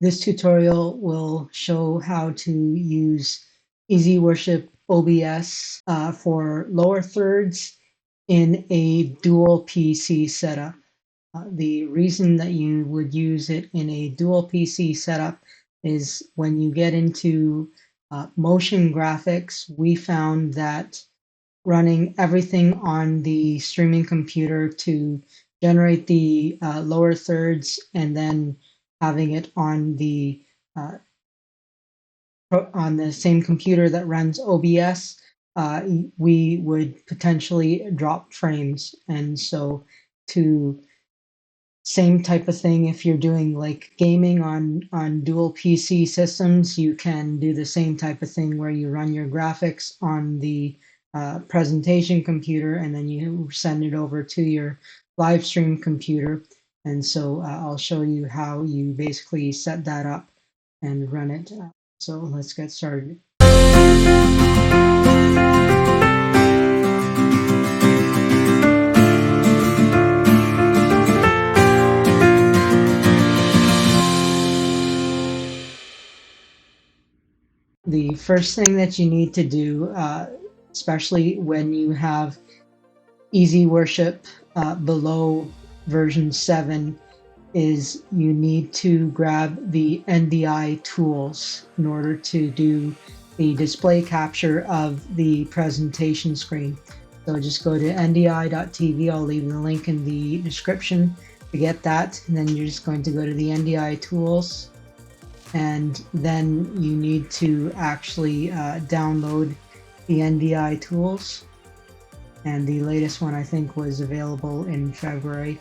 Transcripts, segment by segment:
This tutorial will show how to use Easy Worship OBS for lower thirds in a dual PC setup. The reason that you would use it in a dual PC setup is when you get into motion graphics, we found that running everything on the streaming computer to generate the lower thirds and then having it on the same computer that runs OBS, we would potentially drop frames. And so to same type of thing, if you're doing like gaming on dual PC systems, you can do the same type of thing where you run your graphics on the presentation computer and then you send it over to your live stream computer. And so I'll show you how you basically set that up and run it. So let's get started. The first thing that you need to do, especially when you have Easy Worship below version 7, is you need to grab the NDI tools in order to do the display capture of the presentation screen. So just go to ndi.tv. I'll leave the link in the description to get that. And then you're just going to go to the NDI tools. And then you need to actually download the NDI tools. And the latest one I think was available in February.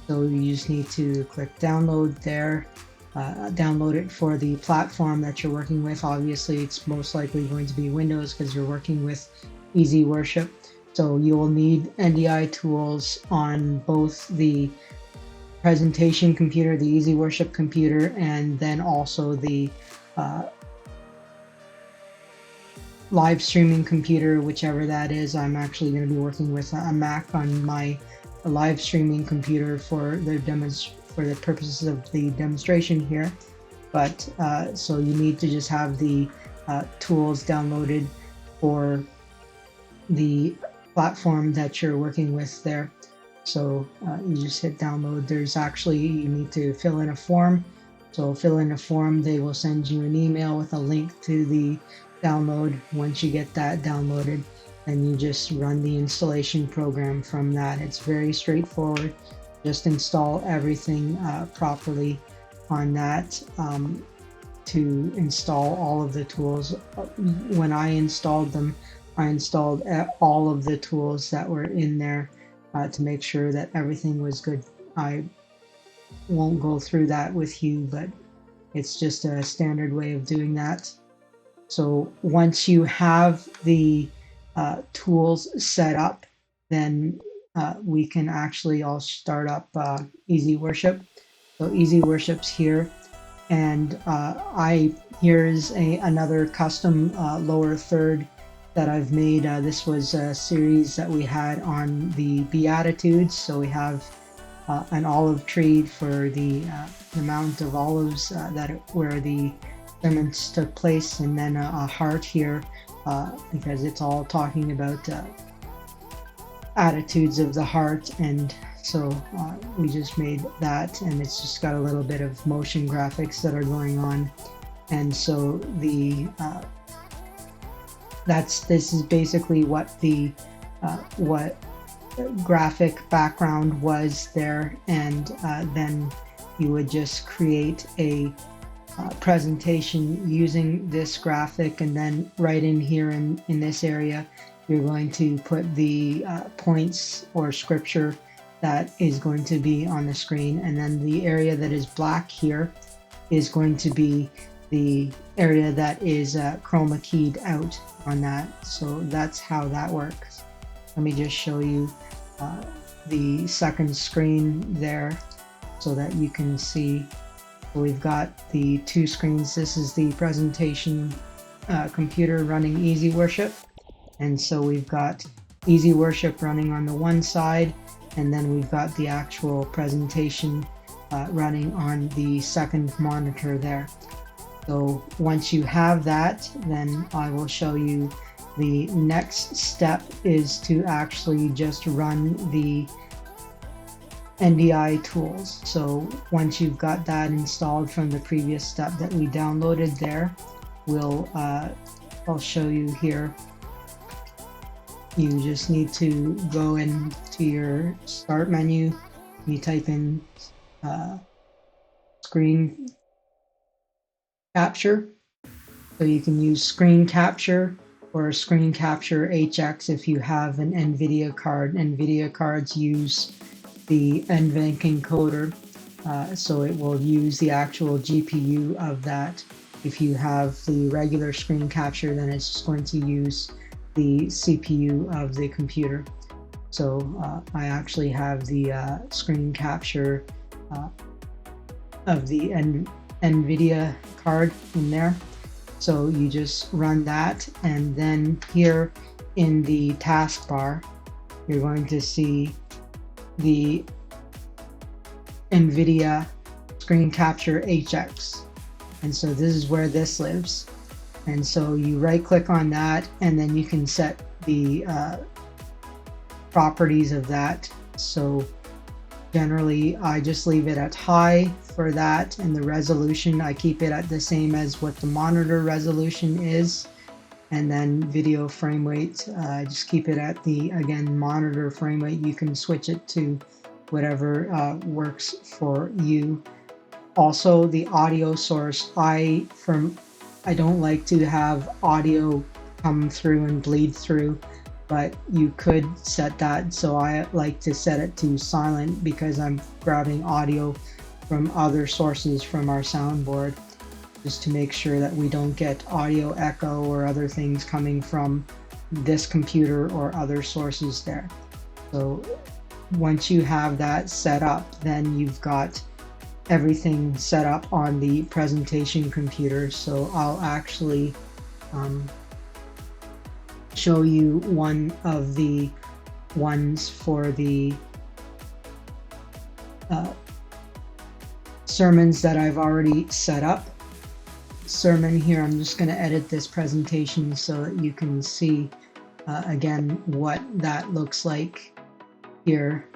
So you just need to click download there, download it for the platform that you're working with. Obviously, it's most likely going to be Windows because you're working with Easy Worship. So you will need NDI tools on both the presentation computer, the Easy Worship computer, and then also the live streaming computer, whichever that is. I'm actually going to be working with a Mac on my live streaming computer for the purposes of the demonstration here. But so you need to just have the tools downloaded for the platform that you're working with there. So you just hit download. There's actually, you need to fill in a form. So fill in a form, they will send you an email with a link to the download. Once you get that downloaded, and you just run the installation program from that. It's very straightforward. Just install everything properly on that to install all of the tools. When I installed them, I installed all of the tools that were in there to make sure that everything was good. I won't go through that with you, but it's just a standard way of doing that. So once you have the tools set up, then we can actually all start up Easy Worship. So Easy Worship's here, and here's another custom lower third that I've made. This was a series that we had on the Beatitudes. So we have an olive tree for the Mount of Olives where the sermons took place, and then a heart here because it's all talking about attitudes of the heart. And so we just made that, and it's just got a little bit of motion graphics that are going on. And so the this is basically what the graphic background was there, and then you would just create a presentation using this graphic, and then right in here in this area you're going to put the points or scripture that is going to be on the screen, and then the area that is black here is going to be the area that is chroma keyed out on that. So that's how that works. Let me just show you the second screen there so that you can see. We've got the two screens. This is the presentation computer running Easy Worship, and so we've got Easy Worship running on the one side, and then we've got the actual presentation running on the second monitor there. So once you have that, then I will show you the next step is to actually just run the NDI tools. So once you've got that installed from the previous step that we downloaded there, I'll show you here. You just need to go into your start menu, you type in screen capture. So you can use screen capture or screen capture HX if you have an NVIDIA card. NVIDIA cards use the NVENC encoder, so it will use the actual GPU of that. If you have the regular screen capture, then it's just going to use the CPU of the computer. So I actually have the screen capture of the NVIDIA card in there. So you just run that, and then here in the taskbar, you're going to see the NVIDIA Screen Capture HX. And so this is where this lives. And so you right click on that, and then you can set the properties of that. So generally I just leave it at high for that, and the resolution I keep it at the same as what the monitor resolution is. And then video frame rate, I just keep it at the, again, monitor frame rate. You can switch it to whatever works for you. Also the audio source, I don't like to have audio come through and bleed through, but you could set that. So I like to set it to silent because I'm grabbing audio from other sources from our soundboard, just to make sure that we don't get audio echo or other things coming from this computer or other sources there. So once you have that set up, then you've got everything set up on the presentation computer. So I'll actually show you one of the ones for the sermons that I've already set up. Sermon here, I'm just going to edit this presentation so that you can see again what that looks like here.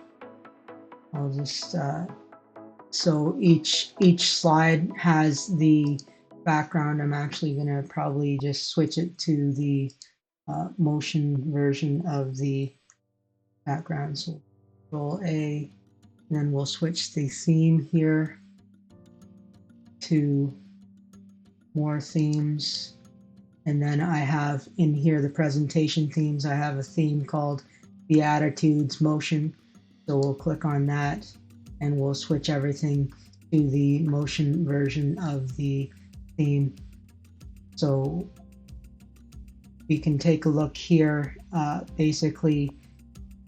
I'll just so each slide has the background. I'm actually going to probably just switch it to the motion version of the background. So Control A, and then we'll switch the theme here to more themes. And then I have in here the presentation themes. I have a theme called Beatitudes Motion. So we'll click on that and we'll switch everything to the motion version of the theme. So we can take a look here. Basically,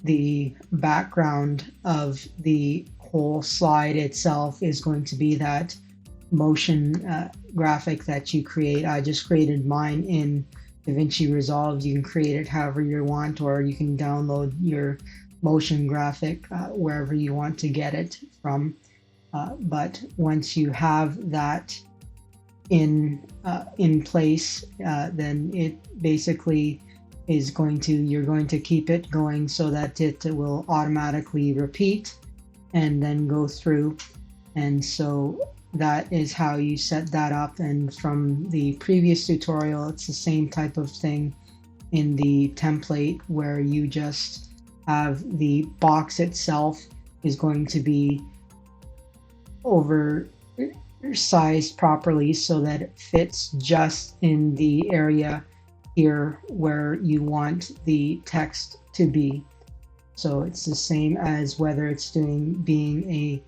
the background of the whole slide itself is going to be that motion graphic that you create. I just created mine in DaVinci Resolve. You can create it however you want, or you can download your motion graphic wherever you want to get it from. But once you have that in place, then it basically is you're going to keep it going so that it will automatically repeat and then go through. And so that is how you set that up. And from the previous tutorial, it's the same type of thing in the template, where you just have the box itself is going to be oversized properly so that it fits just in the area here where you want the text to be. So it's the same as whether it's being a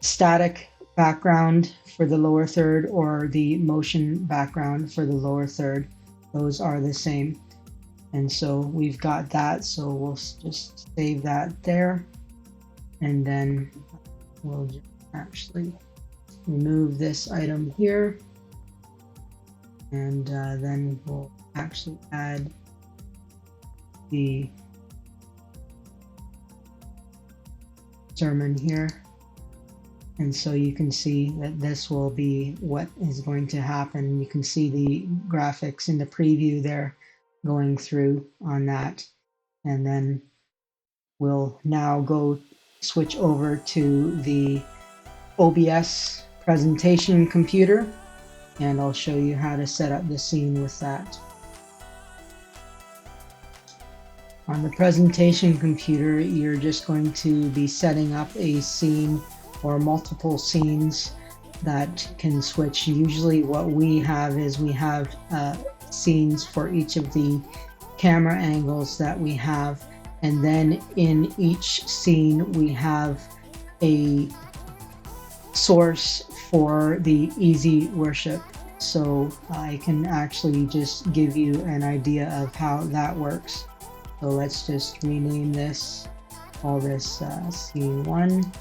static background for the lower third or the motion background for the lower third. Those are the same. And so we've got that, so we'll just save that there, and then we'll just actually remove this item here, and then we'll actually add the sermon here. And so you can see that this will be what is going to happen. You can see the graphics in the preview there going through on that. And then we'll now go switch over to the OBS presentation computer, and I'll show you how to set up the scene with that. On the presentation computer, you're just going to be setting up a scene or multiple scenes that can switch. Usually what we have is we have scenes for each of the camera angles that we have, and then in each scene we have a source for the easy worship. So I can actually just give you an idea of how that works. So let's just rename this, call this scene 1.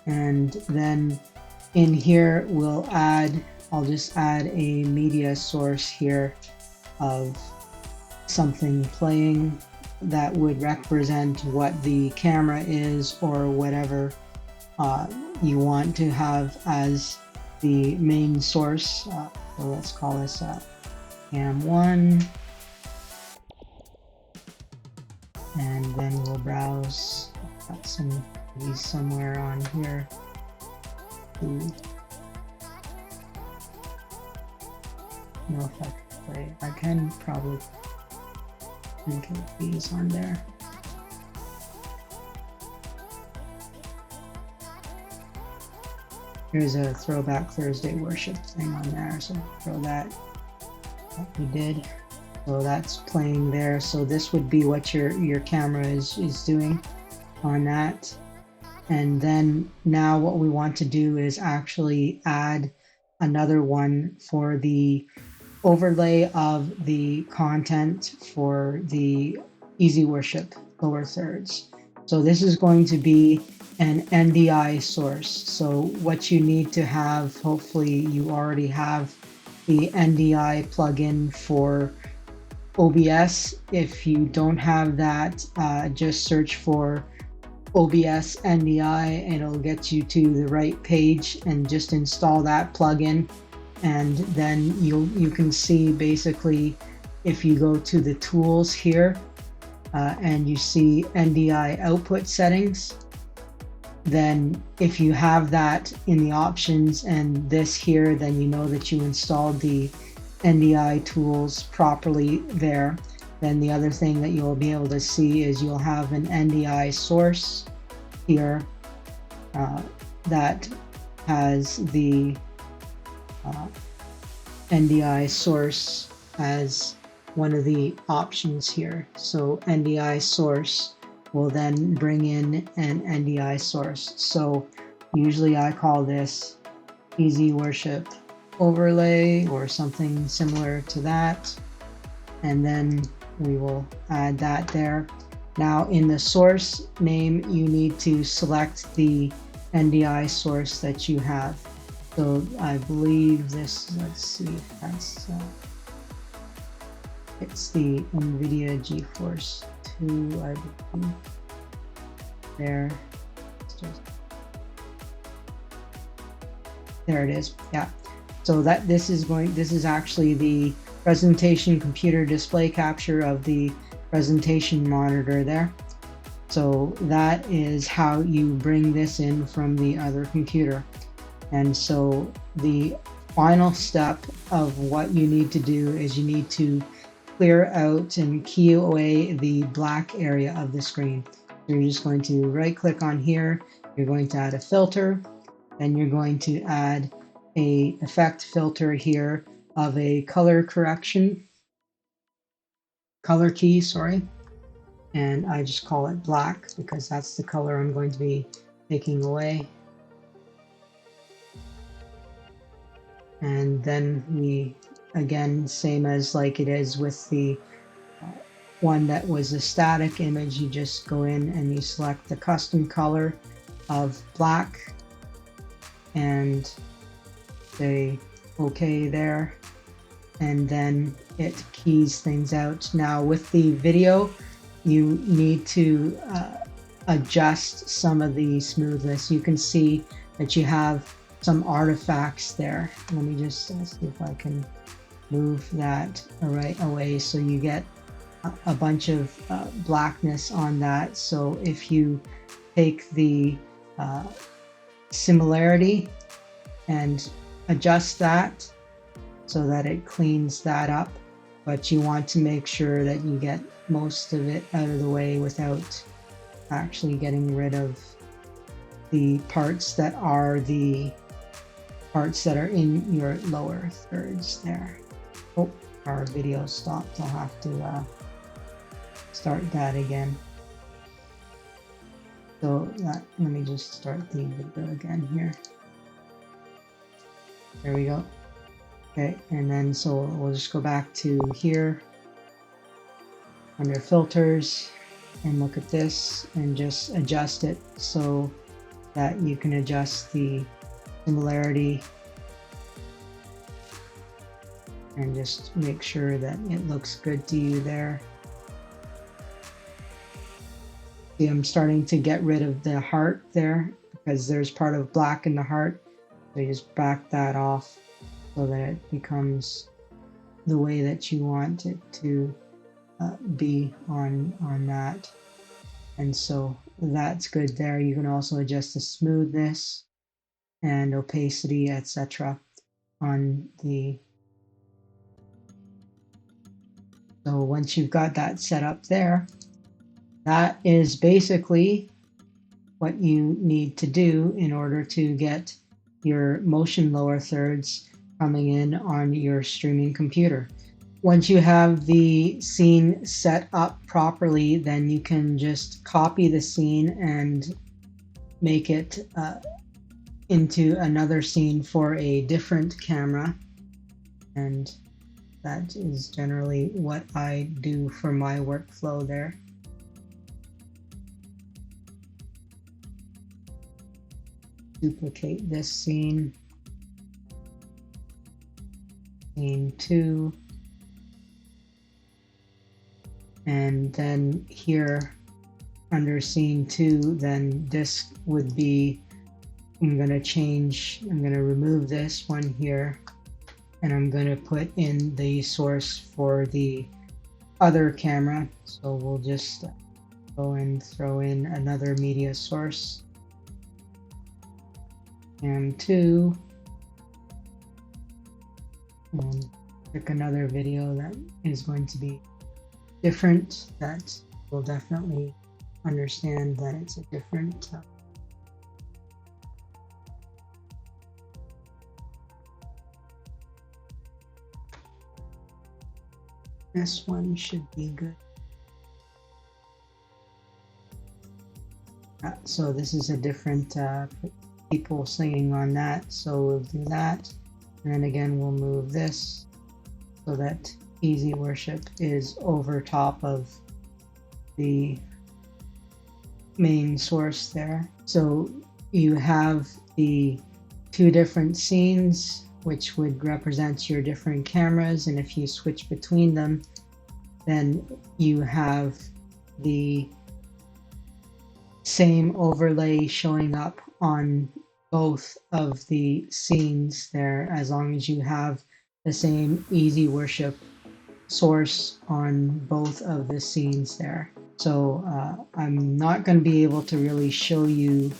And then in here we'll add, I'll just add a media source here of something playing that would represent what the camera is, or whatever you want to have as the main source. So let's call this cam1, and then we'll browse. I've got some of these somewhere on here. No, if I can play, I can probably link these on there. Here's a Throwback Thursday worship thing on there, so throw that what we did. So that's playing there. So this would be what your camera is doing on that. And then now what we want to do is actually add another one for the overlay of the content for the easy worship lower thirds. So this is going to be an NDI source. So what you need to have, hopefully you already have the NDI plugin for OBS. If you don't have that, just search for OBS NDI and it'll get you to the right page, and just install that plugin. And then you can see basically, if you go to the tools here and you see NDI output settings, then if you have that in the options and this here, then you know that you installed the NDI tools properly there. Then the other thing that you'll be able to see is you'll have an NDI source here that has the NDI source as one of the options here. So NDI source will then bring in an NDI source. So usually I call this easy worship overlay or something similar to that. And then we will add that there. Now in the source name, you need to select the NDI source that you have. So I believe this, let's see if that's, it's the NVIDIA GeForce 2, I believe. There, there it is, yeah. So that this is actually the presentation computer display capture of the presentation monitor there. So that is how you bring this in from the other computer. And so the final step of what you need to do is you need to clear out and key away the black area of the screen. So you're just going to right click on here, you're going to add a filter, and you're going to add a effect filter here of a color key, sorry. And I just call it black because that's the color I'm going to be taking away. And then we, again, same as like it is with the one that was a static image, you just go in and you select the custom color of black and say OK there, and then it keys things out. Now with the video, you need to adjust some of the smoothness. You can see that you have some artifacts there. Let me just see if I can move that right away, so you get a bunch of blackness on that. So if you take the similarity and adjust that so that it cleans that up, but you want to make sure that you get most of it out of the way without actually getting rid of the parts that are in your lower thirds there. Oh, our video stopped. I'll have to start that again. So let me just start the video again here. There we go. Okay, and then so we'll just go back to here under filters and look at this and just adjust it so that you can adjust the similarity and just make sure that it looks good to you there. See, I'm starting to get rid of the heart there because there's part of black in the heart. So you just back that off so that it becomes the way that you want it to be on that. And so that's good there. You can also adjust the smoothness and opacity, etc. on the. So once you've got that set up there, that is basically what you need to do in order to get your motion lower thirds coming in on your streaming computer. Once you have the scene set up properly, then you can just copy the scene and make it into another scene for a different camera. And that is generally what I do for my workflow there. Duplicate this scene. Scene 2. And then here under scene 2, then this would be, I'm going to remove this one here, and I'm going to put in the source for the other camera. So we'll just go and throw in another media source. And 2. And pick another video that is going to be different, that will definitely understand that it's a different this one should be good. So this is a different people singing on that, so we'll do that, and then again we'll move this so that Easy Worship is over top of the main source there. So you have the 2 different scenes which would represent your different cameras, and if you switch between them, then you have the same overlay showing up on both of the scenes there, as long as you have the same Easy Worship source on both of the scenes there. So I'm not going to be able to really show you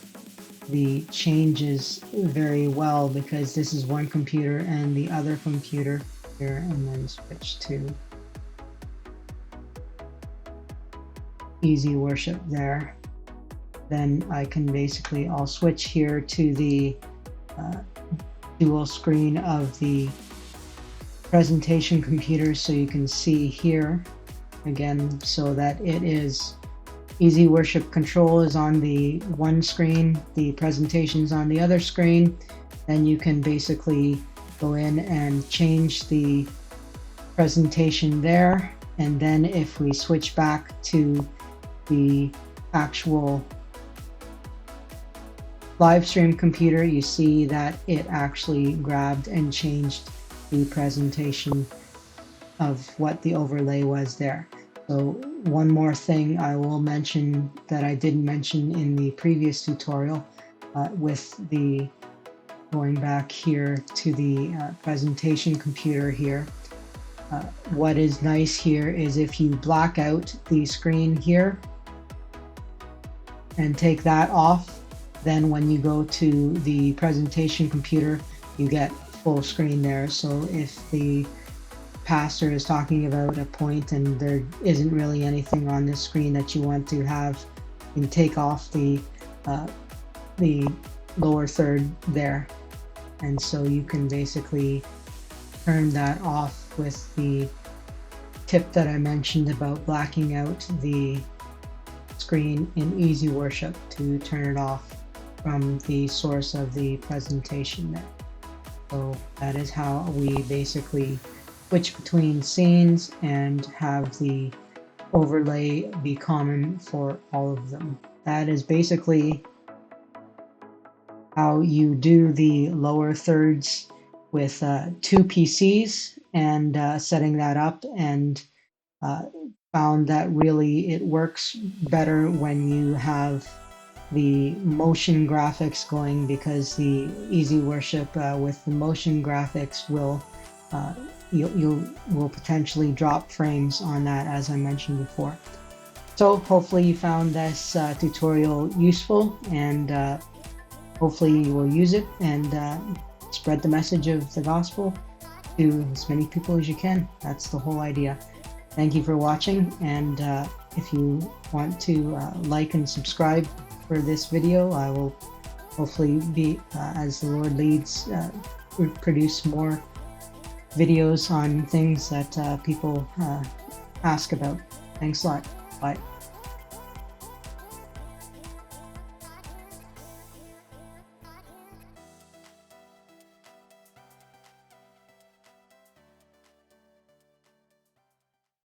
the changes very well because this is one computer and the other computer here, and then switch to Easy Worship there. Then I can basically, I'll switch here to the dual screen of the presentation computer so you can see here again, so that it is Easy Worship control is on the one screen, the presentation's on the other screen. Then you can basically go in and change the presentation there, and then if we switch back to the actual live stream computer, you see that it actually grabbed and changed the presentation of what the overlay was there. So one more thing I will mention that I didn't mention in the previous tutorial, with the going back here to the presentation computer here. What is nice here is if you black out the screen here and take that off, then when you go to the presentation computer, you get full screen there. So if the pastor is talking about a point and there isn't really anything on this screen that you want to have, you can take off the lower third there. And so you can basically turn that off with the tip that I mentioned about blacking out the screen in Easy Worship to turn it off from the source of the presentation there. So that is how we basically switch between scenes and have the overlay be common for all of them. That is basically how you do the lower thirds with 2 PCs, and setting that up, and found that really it works better when you have the motion graphics going, because the Easy Worship with the motion graphics will you will potentially drop frames on that, as I mentioned before. So hopefully you found this tutorial useful, and hopefully you will use it and spread the message of the gospel to as many people as you can. That's the whole idea. Thank you for watching, and if you want to like and subscribe for this video, I will hopefully be, as the Lord leads, produce more videos on things that people ask about. Thanks a lot. Bye.